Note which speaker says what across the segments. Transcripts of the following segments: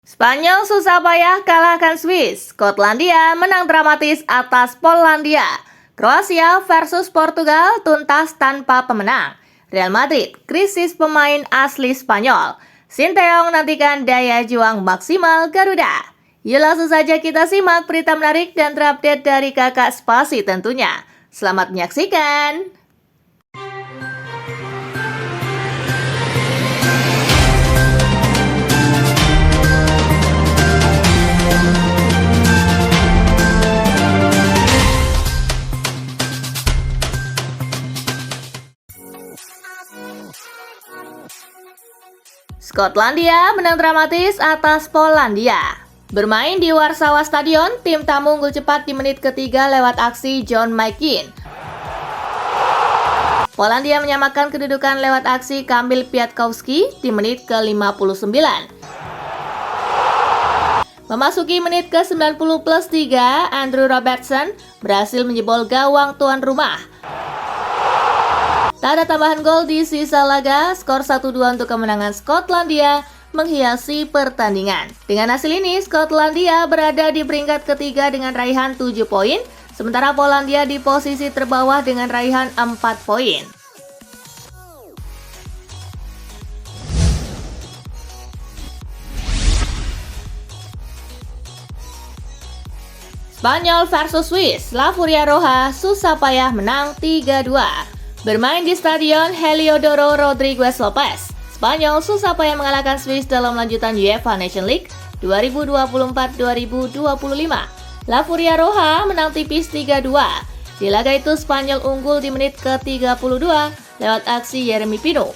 Speaker 1: Spanyol susah payah kalahkan Swiss. Skotlandia menang dramatis atas Polandia. Kroasia versus Portugal tuntas tanpa pemenang. Real Madrid krisis pemain asli Spanyol. Sinteyong nantikan daya juang maksimal Garuda. Yuk langsung saja kita simak berita menarik dan terupdate dari Kakak Spasi tentunya. Selamat menyaksikan. Skotlandia menang dramatis atas Polandia. Bermain di Warsawa Stadion, tim tamu unggul cepat di menit ketiga lewat aksi John McGinn. Polandia menyamakan kedudukan lewat aksi Kamil Kwiatkowski di menit ke-59. Memasuki menit ke-90 plus 3, Andrew Robertson berhasil menjebol gawang tuan rumah. Tak ada tambahan gol di sisa laga, skor 1-2 untuk kemenangan Skotlandia menghiasi pertandingan. Dengan hasil ini, Skotlandia berada di peringkat ketiga dengan raihan 7 poin, sementara Polandia di posisi terbawah dengan raihan 4 poin. Spanyol versus Swiss, La Furia Roja susah payah menang 3-2. Bermain di Stadion Heliodoro Rodríguez López, Spanyol susah payah mengalahkan Swiss dalam lanjutan UEFA Nations League 2024-2025. La Furia Roja menang tipis 3-2. Di laga itu Spanyol unggul di menit ke-32 lewat aksi Yeremy Pino.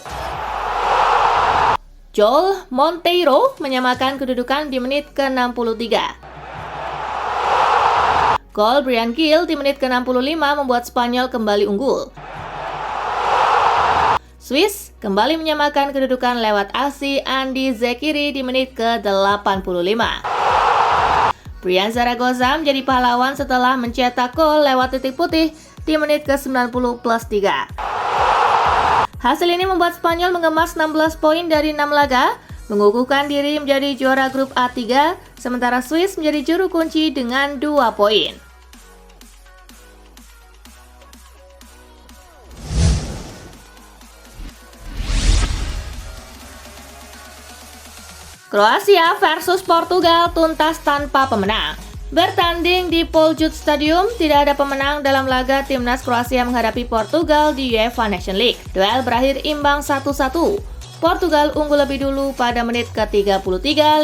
Speaker 1: Joel Monteiro menyamakan kedudukan di menit ke-63. Gol Bryan Gil di menit ke-65 membuat Spanyol kembali unggul. Swiss kembali menyamakan kedudukan lewat aksi Andy Zekiri di menit ke-85. Brian Zaragoza menjadi pahlawan setelah mencetak gol lewat titik putih di menit ke-90 plus 3. Hasil ini membuat Spanyol mengemas 16 poin dari 6 laga, mengukuhkan diri menjadi juara grup A3, sementara Swiss menjadi juru kunci dengan 2 poin. Kroasia versus Portugal tuntas tanpa pemenang. Bertanding di Poljud Stadium, tidak ada pemenang dalam laga timnas Kroasia menghadapi Portugal di UEFA Nations League. Duel berakhir imbang 1-1. Portugal unggul lebih dulu pada menit ke-33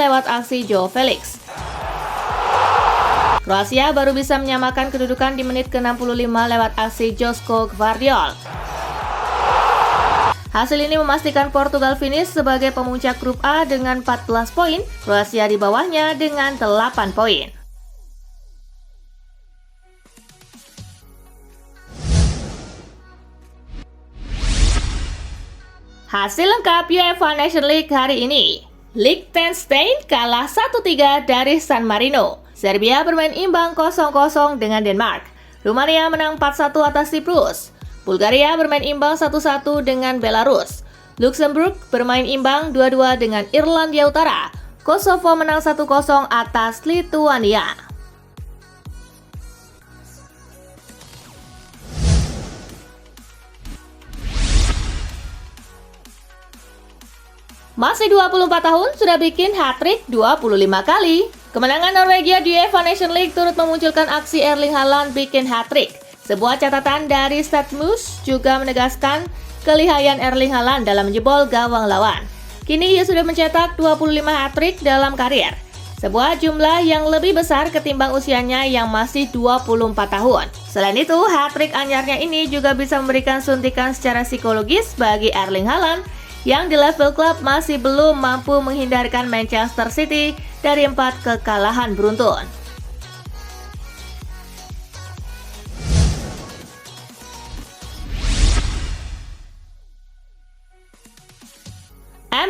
Speaker 1: lewat aksi Joao Felix. Kroasia baru bisa menyamakan kedudukan di menit ke-65 lewat aksi Joško Gvardiol. Hasil ini memastikan Portugal finish sebagai pemuncak grup A dengan 14 poin, Kroasia di bawahnya dengan 8 poin. Hasil lengkap UEFA Nations League hari ini. Liechtenstein kalah 1-3 dari San Marino. Serbia bermain imbang 0-0 dengan Denmark. Rumania menang 4-1 atas Siprus. Bulgaria bermain imbang 1-1 dengan Belarus. Luxembourg bermain imbang 2-2 dengan Irlandia Utara. Kosovo menang 1-0 atas Lituania. Masih 24 tahun sudah bikin hat-trick 25 kali. Kemenangan Norwegia di UEFA Nations League turut memunculkan aksi Erling Haaland bikin hat-trick. Sebuah catatan dari Statmus juga menegaskan kelihayan Erling Haaland dalam menjebol gawang lawan. Kini ia sudah mencetak 25 hat-trick dalam karier. Sebuah jumlah yang lebih besar ketimbang usianya yang masih 24 tahun. Selain itu, hat-trick anyarnya ini juga bisa memberikan suntikan secara psikologis bagi Erling Haaland yang di level klub masih belum mampu menghindarkan Manchester City dari 4 kekalahan beruntun.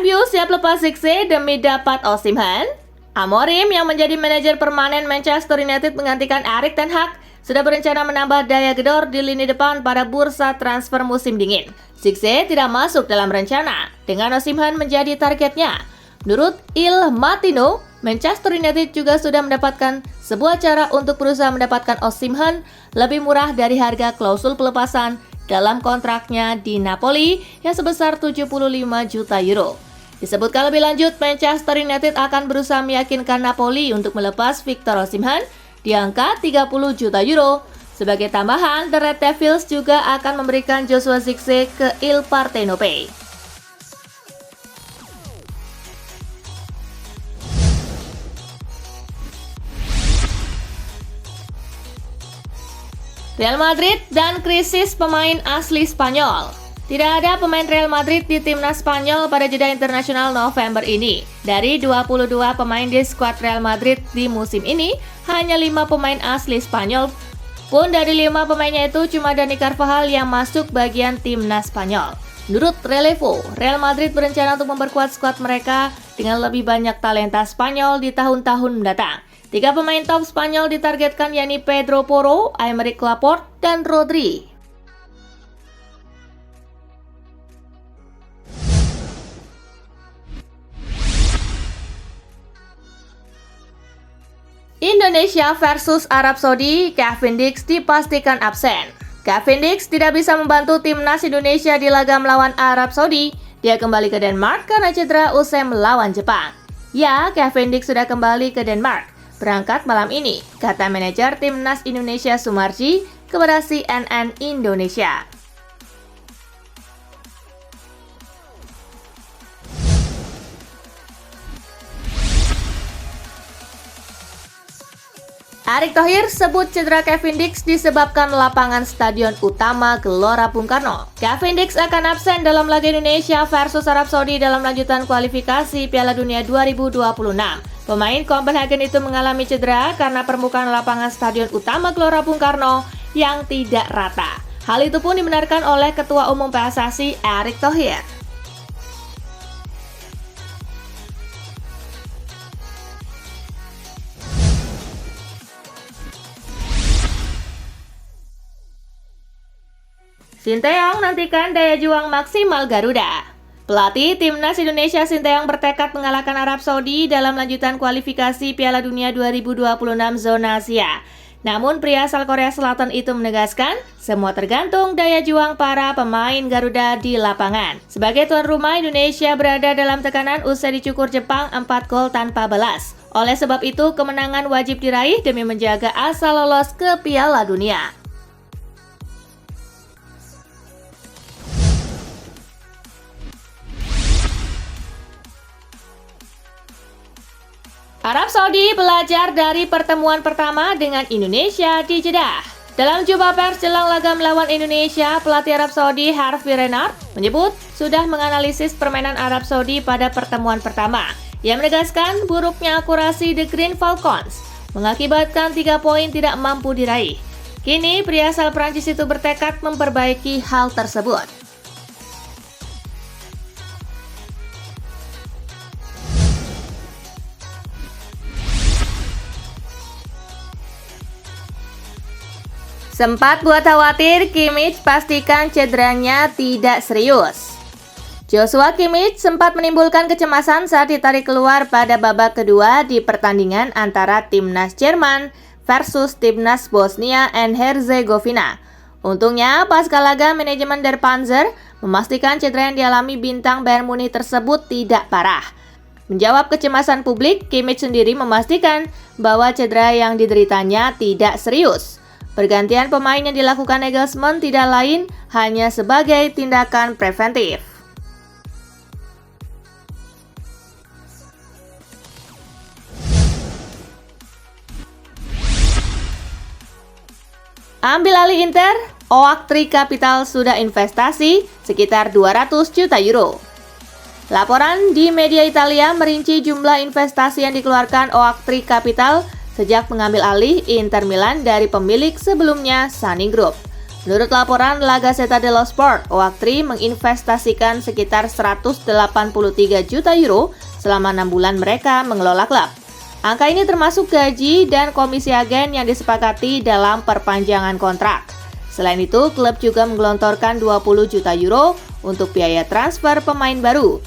Speaker 1: MU siap lepas Zirkzee demi dapat Osimhen. Amorim yang menjadi manajer permanen Manchester United menggantikan Erik ten Hag sudah berencana menambah daya gedor di lini depan pada bursa transfer musim dingin. Zirkzee tidak masuk dalam rencana, dengan Osimhen menjadi targetnya. Menurut Il Mattino, Manchester United juga sudah mendapatkan sebuah cara untuk berusaha mendapatkan Osimhen lebih murah dari harga klausul pelepasan dalam kontraknya di Napoli yang sebesar 75 juta euro. Disebutkan lebih lanjut, Manchester United akan berusaha meyakinkan Napoli untuk melepas Victor Osimhen di angka 30 juta euro. Sebagai tambahan, The Red Devils juga akan memberikan Joshua Zirkzee ke Il Partenope. Real Madrid dan krisis pemain asli Spanyol. Tidak ada pemain Real Madrid di timnas Spanyol pada jeda internasional November ini. Dari 22 pemain di skuad Real Madrid di musim ini, hanya 5 pemain asli Spanyol. Pun dari 5 pemainnya itu cuma Dani Carvajal yang masuk bagian timnas Spanyol. Menurut Relevo, Real Madrid berencana untuk memperkuat skuad mereka dengan lebih banyak talenta Spanyol di tahun-tahun mendatang. 3 pemain top Spanyol ditargetkan yakni Pedro Porro, Aymeric Laporte, dan Rodri. Indonesia versus Arab Saudi, Kevin Dix dipastikan absen. Kevin Dix tidak bisa membantu timnas Indonesia di laga melawan Arab Saudi. Dia kembali ke Denmark karena cedera usai melawan Jepang. Ya, Kevin Dix sudah kembali ke Denmark, berangkat malam ini, kata manajer timnas Indonesia Sumarji kepada CNN Indonesia. Erick Thohir sebut cedera Kevin Dix disebabkan lapangan stadion utama Gelora Bung Karno. Kevin Dix akan absen dalam laga Indonesia versus Arab Saudi dalam lanjutan kualifikasi Piala Dunia 2026. Pemain Copenhagen itu mengalami cedera karena permukaan lapangan stadion utama Gelora Bung Karno yang tidak rata. Hal itu pun dibenarkan oleh Ketua Umum PSSI Erick Thohir. Sinteyong nantikan daya juang maksimal Garuda. Pelatih timnas Indonesia Sinteyong bertekad mengalahkan Arab Saudi dalam lanjutan kualifikasi Piala Dunia 2026 zona Asia. Namun pria asal Korea Selatan itu menegaskan, semua tergantung daya juang para pemain Garuda di lapangan. Sebagai tuan rumah, Indonesia berada dalam tekanan usai dicukur Jepang 4 gol tanpa balas. Oleh sebab itu, kemenangan wajib diraih demi menjaga asa lolos ke Piala Dunia. Arab Saudi belajar dari pertemuan pertama dengan Indonesia di Jeddah. Dalam jumpa pers jelang laga melawan Indonesia, pelatih Arab Saudi Hervé Renard menyebut sudah menganalisis permainan Arab Saudi pada pertemuan pertama. Ia menegaskan buruknya akurasi The Green Falcons mengakibatkan 3 poin tidak mampu diraih. Kini pria asal Prancis itu bertekad memperbaiki hal tersebut. Sempat buat khawatir, Kimmich pastikan cederanya tidak serius. Joshua Kimmich sempat menimbulkan kecemasan saat ditarik keluar pada babak kedua di pertandingan antara timnas Jerman versus timnas Bosnia and Herzegovina. Untungnya, pasca laga manajemen Der Panzer memastikan cedera yang dialami bintang Bayern Munich tersebut tidak parah. Menjawab kecemasan publik, Kimmich sendiri memastikan bahwa cedera yang dideritanya tidak serius. Pergantian pemain yang dilakukan Nagelsmann tidak lain hanya sebagai tindakan preventif. Ambil alih Inter, Oaktree Capital sudah investasi sekitar 200 juta euro. Laporan di media Italia merinci jumlah investasi yang dikeluarkan Oaktree Capital sejak mengambil alih Inter Milan dari pemilik sebelumnya Sunny Group. Menurut laporan La Gazzetta dello Sport, Oaktree menginvestasikan sekitar 183 juta euro selama 6 bulan mereka mengelola klub. Angka ini termasuk gaji dan komisi agen yang disepakati dalam perpanjangan kontrak. Selain itu, klub juga menggelontorkan 20 juta euro untuk biaya transfer pemain baru.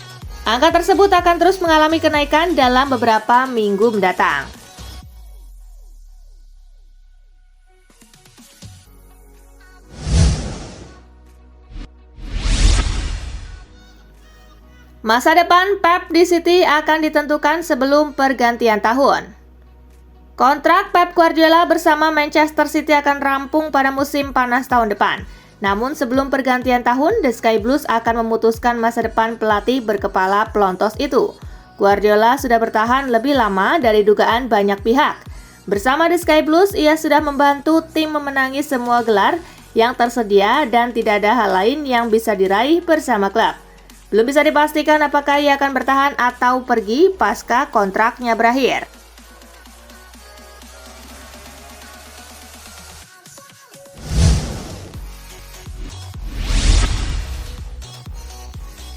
Speaker 1: Angka tersebut akan terus mengalami kenaikan dalam beberapa minggu mendatang. Masa depan Pep di City akan ditentukan sebelum pergantian tahun. Kontrak Pep Guardiola bersama Manchester City akan rampung pada musim panas tahun depan. Namun sebelum pergantian tahun, The Sky Blues akan memutuskan masa depan pelatih berkepala pelontos itu. Guardiola sudah bertahan lebih lama dari dugaan banyak pihak. Bersama The Sky Blues, ia sudah membantu tim memenangi semua gelar yang tersedia dan tidak ada hal lain yang bisa diraih bersama klub. Belum bisa dipastikan apakah ia akan bertahan atau pergi pasca kontraknya berakhir.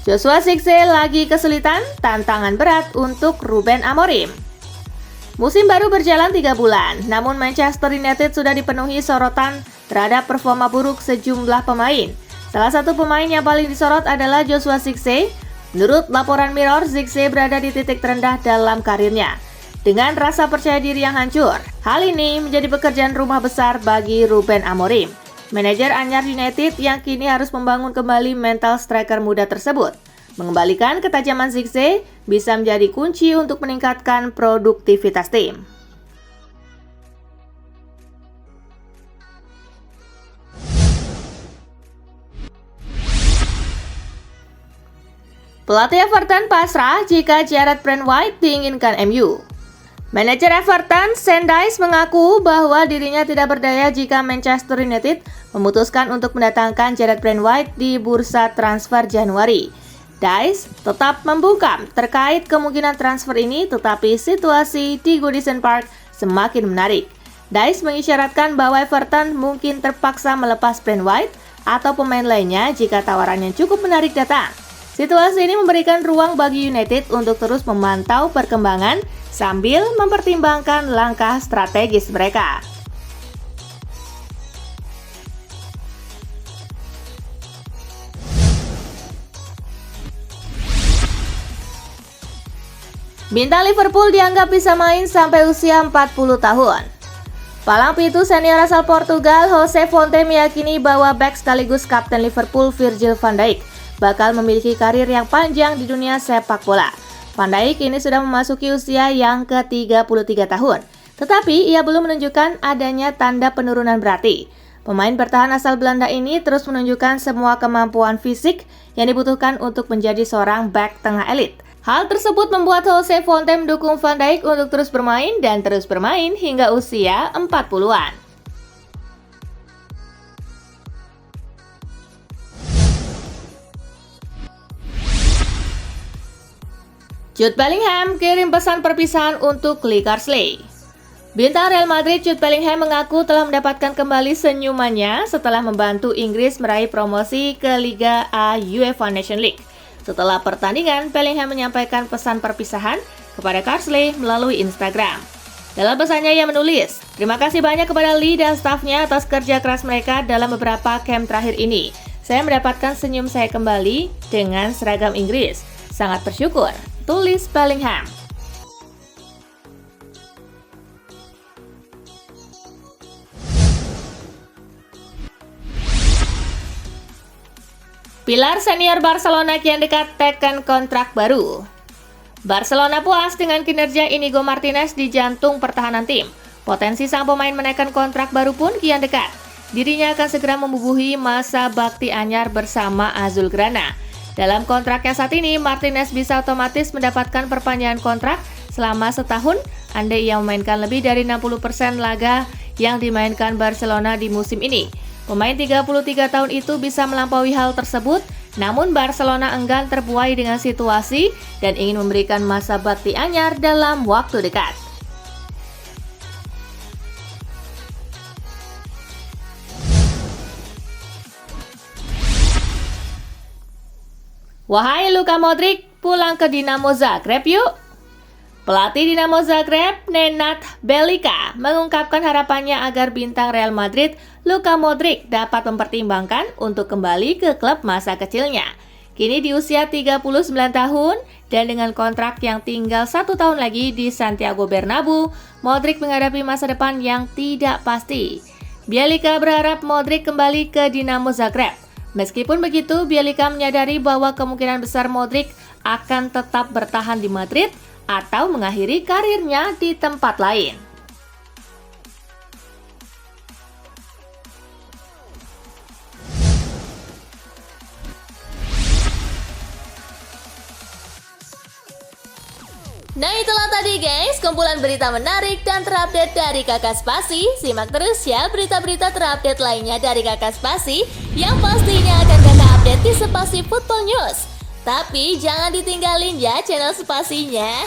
Speaker 1: Joshua Zirkzee lagi kesulitan, tantangan berat untuk Ruben Amorim. Musim baru berjalan 3 bulan, namun Manchester United sudah dipenuhi sorotan terhadap performa buruk sejumlah pemain. Salah satu pemain yang paling disorot adalah Joshua Zirkzee. Menurut laporan Mirror, Zirkzee berada di titik terendah dalam karirnya, dengan rasa percaya diri yang hancur. Hal ini menjadi pekerjaan rumah besar bagi Ruben Amorim, manajer anyar United yang kini harus membangun kembali mental striker muda tersebut. Mengembalikan ketajaman Zirkzee bisa menjadi kunci untuk meningkatkan produktivitas tim. Pelatih Everton pasrah jika Jarrad Brandtwaite diinginkan MU. Manajer Everton, Sean Dyche, mengaku bahwa dirinya tidak berdaya jika Manchester United memutuskan untuk mendatangkan Jarrad Brandtwaite di bursa transfer Januari. Dyche tetap membungkam terkait kemungkinan transfer ini, tetapi situasi di Goodison Park semakin menarik. Dyche mengisyaratkan bahwa Everton mungkin terpaksa melepas Brandtwaite atau pemain lainnya jika tawaran yang cukup menarik datang. Situasi ini memberikan ruang bagi United untuk terus memantau perkembangan sambil mempertimbangkan langkah strategis mereka. Bintang Liverpool dianggap bisa main sampai usia 40 tahun. Palang pintu senior asal Portugal, Jose Fonte, meyakini bahwa bek sekaligus kapten Liverpool Virgil van Dijk bakal memiliki karir yang panjang di dunia sepak bola. Van Dijk kini sudah memasuki usia yang ke-33 tahun, tetapi ia belum menunjukkan adanya tanda penurunan berarti. Pemain bertahan asal Belanda ini terus menunjukkan semua kemampuan fisik yang dibutuhkan untuk menjadi seorang bek tengah elit. Hal tersebut membuat Jose Fonte mendukung Van Dijk untuk terus bermain dan terus bermain hingga usia 40-an. Jude Bellingham kirim pesan perpisahan untuk Lee Carsley. Bintang Real Madrid Jude Bellingham mengaku telah mendapatkan kembali senyumannya setelah membantu Inggris meraih promosi ke Liga A UEFA Nations League. Setelah pertandingan, Bellingham menyampaikan pesan perpisahan kepada Carsley melalui Instagram. Dalam pesannya ia menulis, "Terima kasih banyak kepada Lee dan stafnya atas kerja keras mereka dalam beberapa camp terakhir ini. Saya mendapatkan senyum saya kembali dengan seragam Inggris. Sangat bersyukur," tulis Bellingham. Pilar senior Barcelona kian dekat teken kontrak baru. Barcelona puas dengan kinerja Inigo Martinez di jantung pertahanan tim. Potensi sang pemain menaikkan kontrak baru pun kian dekat. Dirinya akan segera membubuhi masa bakti anyar bersama Azulgrana. Dalam kontraknya saat ini, Martinez bisa otomatis mendapatkan perpanjangan kontrak selama setahun andai ia memainkan lebih dari 60% laga yang dimainkan Barcelona di musim ini. Pemain 33 tahun itu bisa melampaui hal tersebut, namun Barcelona enggan terbuai dengan situasi dan ingin memberikan masa bakti anyar dalam waktu dekat. Wahai Luka Modric, pulang ke Dinamo Zagreb yuk! Pelatih Dinamo Zagreb, Nenad Bjelica, mengungkapkan harapannya agar bintang Real Madrid, Luka Modric, dapat mempertimbangkan untuk kembali ke klub masa kecilnya. Kini di usia 39 tahun dan dengan kontrak yang tinggal 1 tahun lagi di Santiago Bernabeu, Modric menghadapi masa depan yang tidak pasti. Bjelica berharap Modric kembali ke Dinamo Zagreb. Meskipun begitu, Bjelica menyadari bahwa kemungkinan besar Modric akan tetap bertahan di Madrid atau mengakhiri karirnya di tempat lain. Nah itulah tadi guys, kumpulan berita menarik dan terupdate dari Kakak Spasi. Simak terus ya berita-berita terupdate lainnya dari Kakak Spasi yang pastinya akan Kakak update di Spasi Football News. Tapi jangan ditinggalin ya channel Spasinya,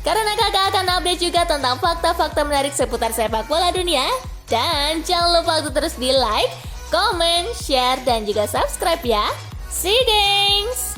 Speaker 1: karena Kakak akan update juga tentang fakta-fakta menarik seputar sepak bola dunia. Dan jangan lupa untuk terus di like, comment, share, dan juga subscribe ya. See you guys!